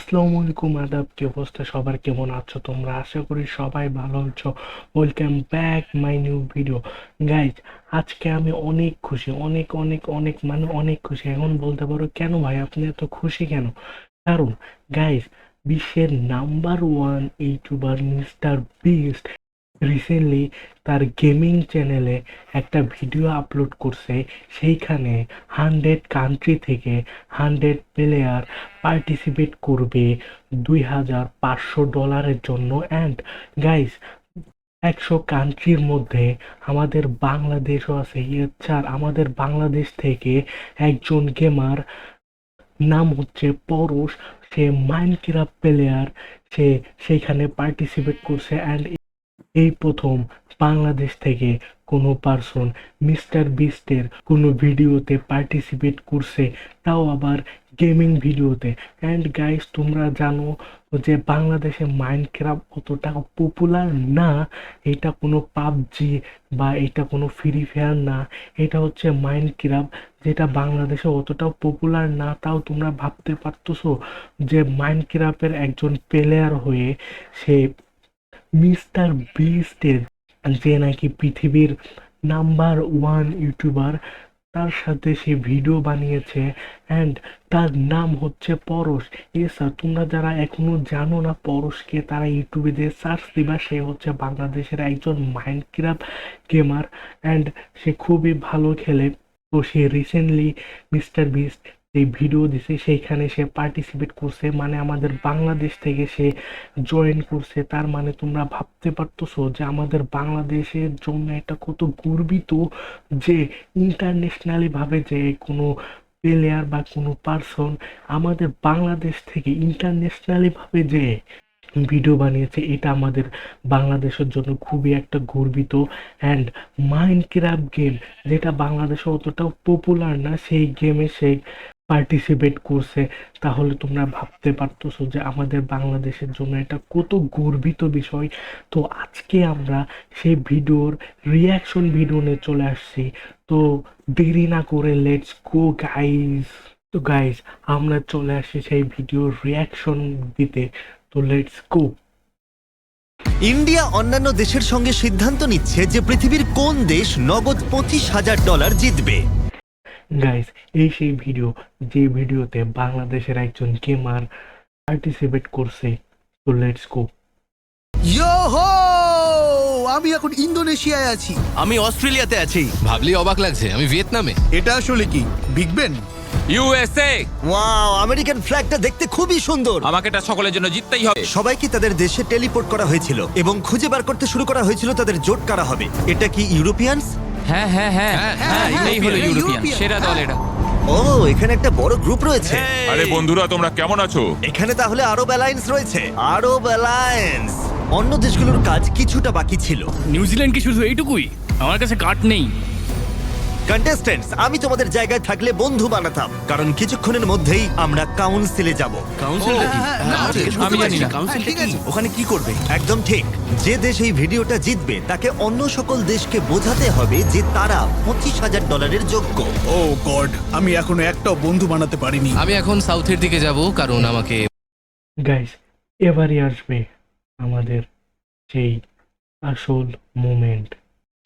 আসসালামু আলাইকুম, আদাব। কি অবস্থা সবার, কেমন আছো তোমরা? আশা করি সবাই ভালো আছো। Welcome back my new video. Guys, আজকে আমি অনেক খুশি, অনেক অনেক অনেক মানে অনেক খুশি। এখন বলতে পারো কেন ভাই আপনি এত খুশি কেন? কারণ গাইজ, বিশ্বের number one YouTuber mister beast recently তার গেমিং চ্যানেলে একটা ভিডিও আপলোড করছে। সেইখানে 100 কান্ট্রি থেকে 100 প্লেয়ার পার্টিসিপেট করবে $2,500 জন্য। অ্যান্ড গাইস, 100 কান্ট্রির মধ্যে আমাদের বাংলাদেশও আছে। আর আমাদের বাংলাদেশ থেকে একজন গেমার, নাম হচ্ছে পরশ, সে মাইনক্রাফট প্লেয়ার, সে সেইখানে পার্টিসিপেট করছে। অ্যান্ড এই প্রথম বাংলাদেশ থেকে কোনো পার্সন মিস্টার বিস্টের কোনো ভিডিওতে পার্টিসিপেট করছে, তাও আবার গেমিং ভিডিওতে। অ্যান্ড গাইস, তোমরা জানো যে বাংলাদেশে মাইনক্রাফট অতটা পপুলার না। এটা কোনো পাবজি বা এটা কোনো ফ্রি ফায়ার না, এটা হচ্ছে মাইনক্রাফট, যেটা বাংলাদেশে অতটাও পপুলার না। তাও তোমরা ভাবতে পারতেছো যে মাইনক্রাফটের একজন প্লেয়ার হয়ে সে মিস্টার বিস্টের, যে নাকি পৃথিবীর নাম্বার ওয়ান ইউটিউবার, তার সাথে সে ভিডিও বানিয়েছে। অ্যান্ড তার নাম হচ্ছে পরশ। স্যার, তোমরা যারা এখনো জানো না পরশকে, তারা ইউটিউবে দিয়ে সার্চ দিবা। সে হচ্ছে বাংলাদেশের একজন মাইনক্রাফট গেমার, অ্যান্ড সে খুবই ভালো খেলে। তো সে রিসেন্টলি মিস্টার বিস্ট যে ভিডিও দিছে সেইখানে সে পার্টিসিপেট করছে, মানে আমাদের বাংলাদেশ থেকে সে জয়েন করছে। তার মানে তোমরা ভাবতে পারতেছো যে আমাদের বাংলাদেশের জন্য এটা কত গর্বিত যে ইন্টারন্যাশনালি ভাবে যে কোনো প্লেয়ার বা কোনো পার্সন আমাদের বাংলাদেশ থেকে ইন্টারন্যাশনালি ভাবে যে ভিডিও বানিয়েছে। এটা আমাদের বাংলাদেশের জন্য খুবই একটা গর্বিত। অ্যান্ড মাইনক্রাফট গেম, যেটা বাংলাদেশে অতটাও পপুলার না, সেই গেমে সে পার্টিসিপেট করছে। তাহলে তোমরা ভাবতে পারতেছো যে আমাদের বাংলাদেশের জন্য এটা কত গর্বিত বিষয়। তো আজকে আমরা সেই ভিডিওর রিয়াকশন ভিডিও নিয়ে চলে আসছি। তো দেরি না করে লেটস গো গাইস। তো গাইস, আমরা চলে আসি সেই ভিডিওর রিয়াকশন দিতে। তো লেটস গো। ইন্ডিয়া অন্যান্য দেশের সঙ্গে সিদ্ধান্ত নিচ্ছে যে পৃথিবীর কোন দেশ নগদ $25,000 জিতবে। গাইস, এই সেই ভিডিও যে ভিডিওতে বাংলাদেশের একজন গেমার পার্টিসিপেট করছে। তো লেটস গো। ইয়োহো! আমি এখন ইন্দোনেশিয়ায় আছি। আমি অস্ট্রেলিয়াতে আছি। ভাবলেই অবাক লাগছে আমি ভিয়েতনামে। এটা আসলে কি Big Ben? USA. Wow, American ফ্ল্যাগটা দেখতে খুবই সুন্দর। আমাকে এটা সকলের জন্য জিততেই হবে। সবাইকে তাদের দেশে টেলিপোর্ট করা হয়েছিল এবং খুঁজে বার করতে শুরু করা হয়েছিল তাদের জোট কারা হবে। এটা কি ইউরোপিয়ানস? হ্যাঁ হ্যাঁ হ্যাঁ হ্যাঁ, এটাই হলো ইউরোপিয়ান সেরা দল এটা। ও, এখানে একটা বড় গ্রুপ রয়েছে। আরে বন্ধুরা, তোমরা কেমন আছো? এখানে তাহলে আরব অ্যালায়েন্স রয়েছে। আরব অ্যালায়েন্স। অন্য দেশগুলোর কাজ কিছুটা বাকি ছিল। নিউজিল্যান্ড কি শুধু এইটুকুই? আমার কাছে কার্ড নেই। কন্টেস্ট্যান্টস, আমি তোমাদের জায়গায় থাকলে বন্ধু বানাতাম, কারণ কিছুক্ষণের মধ্যেই আমরা কাউন্সিলে যাব। কাউন্সিলটা কি? আমি জানি না। কাউন্সিলটা কি? ওখানে কি করবে? একদম ঠিক। যে দেশ এই ভিডিওটা জিতবে তাকে অন্য সকল দেশকে বোঝাতে হবে যে তারা $25,000 যোগ্য। ও গড, আমি এখনো একটাও বন্ধু বানাতে পারিনি। আমি এখন সাউথের দিকে যাব কারণ আমাকে গাইস, এবারই আসবে আমাদের সেই আসল মোমেন্ট।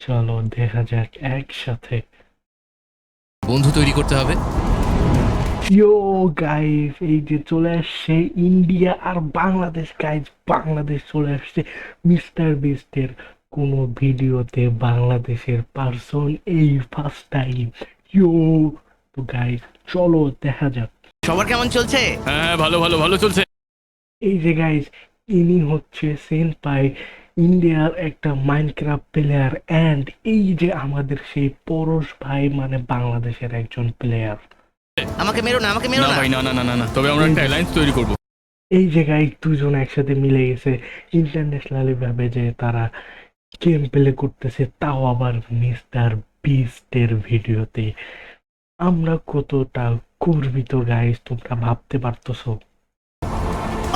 চলো দেখা যাক একসাথে। বন্ধু তৈরি করতে হবে। ইয়ো গাইস, এই যে চলে আসছে ইন্ডিয়া আর বাংলাদেশ। গাইস, বাংলাদেশ চলে আসছে মিস্টার বিস্টের কোনো ভিডিওতে। বাংলাদেশের পার্সন এই ফার্স্ট টাইম। ইয়ো, তো গাইস চলো দেখা যাক। সবার কেমন চলছে? হ্যাঁ, ভালো ভালো ভালো চলছে। এই যে গাইস, ইনি হচ্ছে সেনপাই, ইন্ডিয়ার একটা মাইনক্রাফট প্লেয়ার। অ্যান্ড এই যে আমাদের সেই পরশ ভাই, মানে বাংলাদেশের একজন প্লেয়ার। আমাকে মেরো না, আমাকে মেরো না না। ভাই, না না না না না, তবে আমরা একটা অ্যালায়েন্স তৈরি করব। এই যে গাইস, দুজন একসাথে মিলে গেছে ইন্টারন্যাশনালি ভাবে যে তারা গেম প্লে করতেছে, তাও আবার মিস্টার বিস্টের ভিডিওতে। আমরা কতটা গর্বিত গাইস, তোমরা ভাবতে পারতেছো।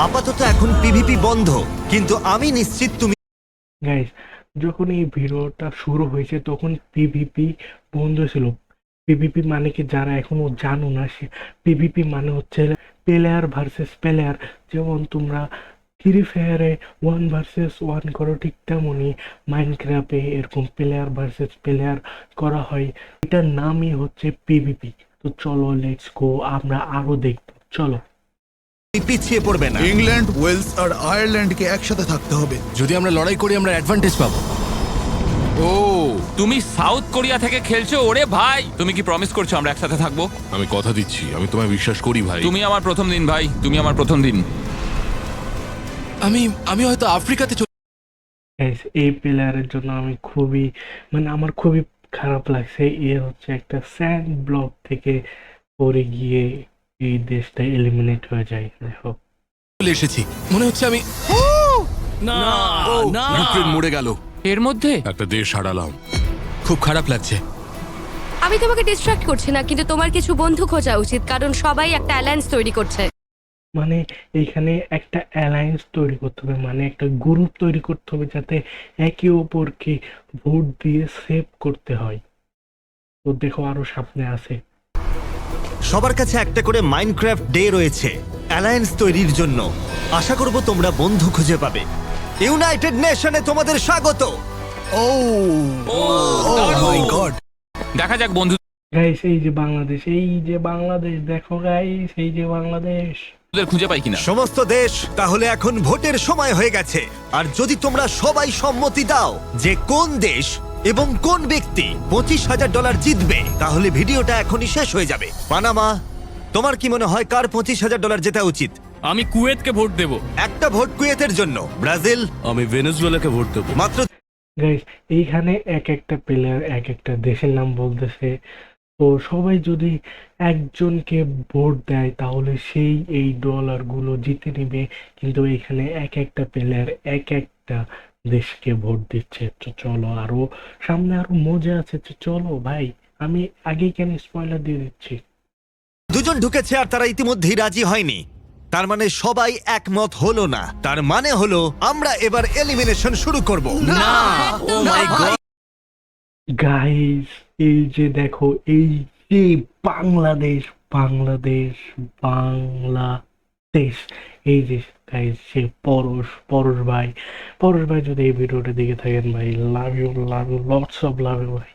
আপাতত এখন পিভিপি বন্ধ, কিন্তু আমি নিশ্চিত তুমি গাইস, যখন এই ভিডিওটা শুরু হয়েছে তখন পিভিপি বন্ধ ছিল। পিভিপি মানে কি, যারা এখনো জানো না, সে পিভিপি মানে হচ্ছে প্লেয়ার ভার্সেস প্লেয়ার, যেমন তোমরা ফ্রি ফায়ারে 1 ভার্সেস 1 করো, ঠিক তেমনই মাইনক্রাফটে এরকম প্লেয়ার ভার্সেস প্লেয়ার করা হয়। এটার নামই হচ্ছে পিভিপি। তো চলো লেটস গো, আমরা আরো দেখবো, চলো। পিছিয়ে পড়বে না। ইংল্যান্ড, ওয়েলস আর আয়ারল্যান্ডকে একসাথে থাকতে হবে। যদি আমরা লড়াই করি আমরা অ্যাডভান্টেজ পাবো। ও তুমি সাউথ কোরিয়া থেকে খেলছো? ওরে ভাই, তুমি কি প্রমিস করছো আমরা একসাথে থাকবো? আমি কথা দিচ্ছি, আমি তোমায় বিশ্বাস করি ভাই। তুমি আমার প্রথম দিন ভাই, তুমি আমার প্রথম দিন। আমি হয়তো আফ্রিকাতে Guys, এই প্লেয়ারের জন্য আমি খুবই আমার খুবই খারাপ লাগছে। এ হচ্ছে একটা স্যান্ড ব্লক থেকে পড়ে গিয়ে এই দেশটা এলিমিনেট হয়ে যায়। দেখো চলে এসেছি, মনে হচ্ছে আমি না না ইউক্রেন মরে গেল, এর মধ্যে একটা দেশ হারালাম। খুব খারাপ লাগছে। আমি তোমাকে ডিস্ট্রাক্ট করছি না, কিন্তু তোমার কিছু বন্ধু খোঁজা উচিত, কারণ সবাই একটা অ্যালায়েন্স তৈরি করছে। এইখানে একটা অ্যালায়েন্স তৈরি করতে হবে, একটা গ্রুপ তৈরি করতে হবে, যাতে একে অপরকে ভোট দিয়ে সেভ করতে হয়। তো দেখো আরো সামনে আছে। সবার কাছে একটা করে মাইনক্রাফট ডে রয়েছে অ্যালায়েন্স তৈরির জন্য। আশা করব তোমরা বন্ধু খুঁজে পাবে। ইউনাইটেড নেশনে তোমাদের স্বাগত। ও মাই গড। দেখা যাক বন্ধু গাইস, এই যে বাংলাদেশ, দেখো গাইস, এই যে বাংলাদেশ। খুঁজে পাই কিনা। সমস্ত দেশ, তাহলে এখন ভোটের সময় হয়ে গেছে। আর যদি তোমরা সবাই সম্মতি দাও যে কোন দেশ এবং কোন ব্যক্তি $25,000 জিতবে, তাহলে ভিডিওটা এখনই শেষ হয়ে যাবে। পানামা, তোমার কি মনে হয় কার $25,000 জেতা উচিত? আমি কুয়েতকে ভোট দেব। একটা ভোট কুয়েতের জন্য। ব্রাজিল, আমি ভেনেজুয়েলাকে ভোট দেবো। মাত্র গাইস, এইখানে এক একটা প্লেয়ার এক একটা দেশের নাম বলতেছে। তো সবাই যদি একজনকে ভোট দেয় তাহলে সেই এই ডলারগুলো জিতে নেবে, কিন্তু এখানে এক একটা প্লেয়ার এক একটা দেশকে ভোট দিচ্ছে। তো চলো, আরো সামনে আরো মজা আছে। তো চলো ভাই, আমি আগেই কেন স্পয়লার দিয়ে দিচ্ছি। দুজন ঢুকেছে আর তারা ইতিমধ্যেই রাজি হয়নি। তার মানে সবাই একমত হলো না। তার মানে হলো আমরা এবার এলিমিনেশন শুরু করব। না, ও মাই গড। গাইস, এই যে দেখো, এই যে বাংলাদেশ, এই যে গাইস, সে পরশ ভাই যদি এই ভিডিওটা দেখে থাকেন ভাই, love you, lots of love you ভাই,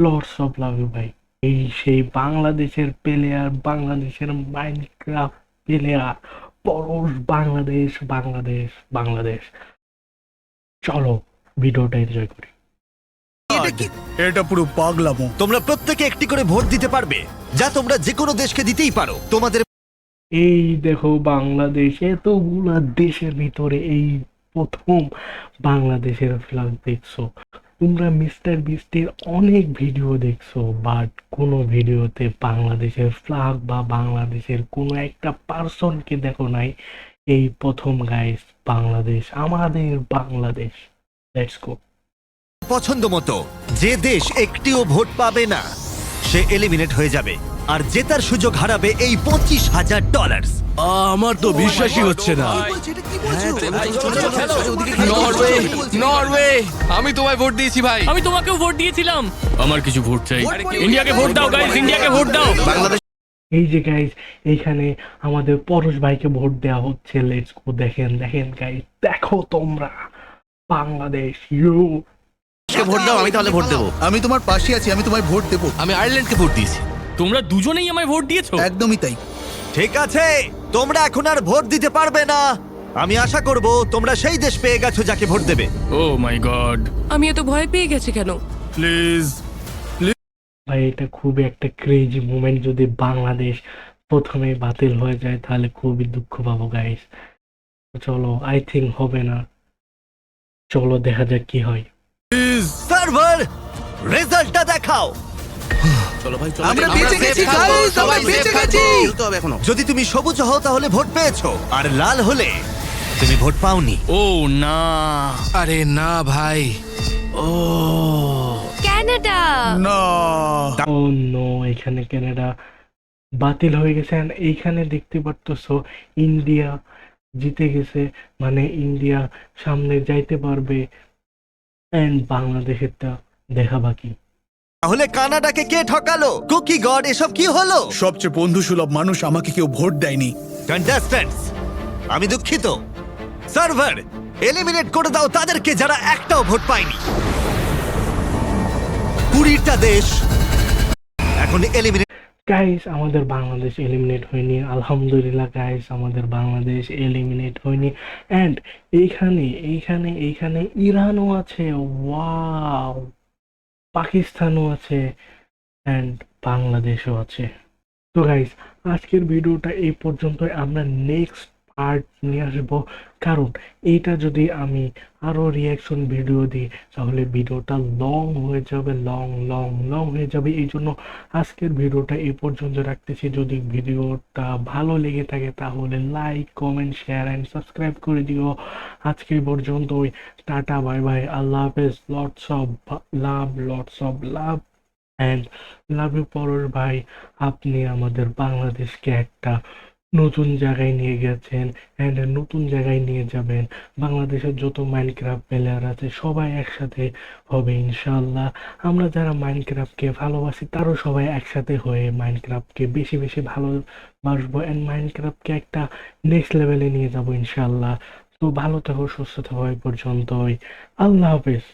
লটস অফ লাভ ইউ ভাই। এই সেই বাংলাদেশের প্লেয়ার, বাংলাদেশের মাইনক্রাফট প্লেয়ার পরশ। বাংলাদেশ। চলো ভিডিওটা এনজয় করি। এটা পুরো পাগলামো। তোমরা প্রত্যেকে একটি করে ভোট দিতে পারবে, যা তোমরা যে কোনো দেশকে দিতেই পারো। তোমাদের এই দেখো বাংলাদেশ, এতগুলা দেশের ভিতরে এই প্রথম বাংলাদেশের ফ্ল্যাগ দেখছো। তোমরা মিস্টার বিস্টের অনেক ভিডিও দেখছো, বাট কোনো ভিডিওতে বাংলাদেশের ফ্ল্যাগ বা বাংলাদেশের কোনো একটা পার্সনকে দেখো নাই। এই প্রথম গাইস, বাংলাদেশ, আমাদের বাংলাদেশ। Let's go. পছন্দ মতো যে দেশ একটিও ভোট পাবে না সে এলিমিনেট হয়ে যাবে, আর জেতার সুযোগ হারাবে এই $25,000। আমার তো বিশ্বাসই হচ্ছে না। নরওয়ে, আমি তোমায় ভোট দিয়েছি ভাই। আমি তোমাকেও ভোট দিয়েছিলাম। আমার কিছু ভোট চাই। ইন্ডিয়াকে ভোট দাও গাইস, ইন্ডিয়াকে ভোট দাও। এই যে গাইস, এইখানে আমাদের পরশ ভাইকে ভোট দেওয়া হচ্ছে। Let's go. দেখেন গাইস, দেখো তোমরা, বাংলাদেশ ইউ। ভোট দাও, আমি তাহলে ভোট দেবো। আমি তোমার পাশে আছি, আমি তোমায় ভোট দেবো। আমি আয়ারল্যান্ডকে ভোট দিয়েছি। তোমরা দুজনেই আমায় ভোট দিয়েছো। একদমই তাই। ঠিক আছে, তোমরা এখন আর ভোট দিতে পারবে না। আমি আশা করব তোমরা সেই দেশ পেয়ে গেছো যাকে ভোট দেবে। ও মাই গড। আমি এত ভয় পেয়ে গেছি কেন? প্লিজ। ভাই, এটা খুবই একটা ক্রেজি মুভমেন্ট। যদি বাংলাদেশ প্রথমে বাতিল হয়ে যায় তাহলে খুবই দুঃখ পাবো গাইস। চলো, আই থিঙ্ক হবে না। চলো দেখা যাক কি হয়। সার্ভার, রেজাল্টটা দেখাও। আমরা বেঁচে গেছি গাইস, আমরা বেঁচে গেছি। যদি তুমি সবুজ হও তাহলে ভোট পেয়েছো, আর লাল হলে তুমি ভোট পাওনি। ও না। আরে না ভাই। ও কানাডা। না। ও নো, এখানে কানাডা বাতিল হয়ে গেছে। and এইখানে দেখতে পারতেছো ইন্ডিয়া জিতে গেছে, ইন্ডিয়া সামনে যাইতে পারবে, এন্ড বাংলাদেশেরটা দেখা বাকি। তাহলে কানাডাকে কে ঠকালো? কুকি গড, এসব কি হলো? সবচেয়ে বন্ধুসুলভ মানুষ আমাকে কেউ ভোট দেয়নি। কন্টেস্ট্যান্টস, আমি দুঃখিত, সার্ভার এলিমিনেট করে দাও তাদেরকে যারা একটাও ভোট পায়নি। 20টা দেশ এখন এলিমিনেট। গাইস, আমাদের বাংলাদেশ এলিমিনেট হয়নি, আলহামদুলিল্লাহ গাইস, আমাদের বাংলাদেশ এলিমিনেট হয়নি। অ্যান্ড এইখানে ইরানও আছে, ওয়াও, পাকিস্তানও আছে, অ্যান্ড বাংলাদেশও আছে। তো গাইস, আজকের ভিডিওটা এই পর্যন্তই। আমরা নেক্সট পার্ট নিয়ে আসবো, কারণ এইটা যদি আমি আরও রিয়াকশন ভিডিও দিই তাহলে ভিডিওটা লং হয়ে যাবে, লং হয়ে যাবে। এই জন্য আজকের ভিডিওটা এই পর্যন্ত রাখতেছি। যদি ভিডিওটা ভালো লেগে থাকে তাহলে like, comment, share and subscribe করে দিও। আজকে পর্যন্তই, টাটা, বাই বাই, আল্লাহ হাফেজ, lots of love and love you Porosh ভাই। আপনি আমাদের বাংলাদেশকে একটা নতুন জায়গায় নিয়ে গেছেন অ্যান্ড নতুন জায়গায় নিয়ে যাবেন। বাংলাদেশের যত মাইনক্রাফট প্লেয়ার আছে সবাই একসাথে হবে ইনশাল্লাহ। আমরা যারা মাইনক্রাফটকে ভালোবাসি তারও সবাই একসাথে হয়ে মাইনক্রাফটকে বেশি বেশি ভালোবাসবো অ্যান্ড মাইনক্রাফটকে একটা নেক্সট লেভেলে নিয়ে যাবো ইনশাল্লাহ। তো ভালো থাকো, সুস্থ থাকো, এই পর্যন্তই, আল্লাহ হাফেজ।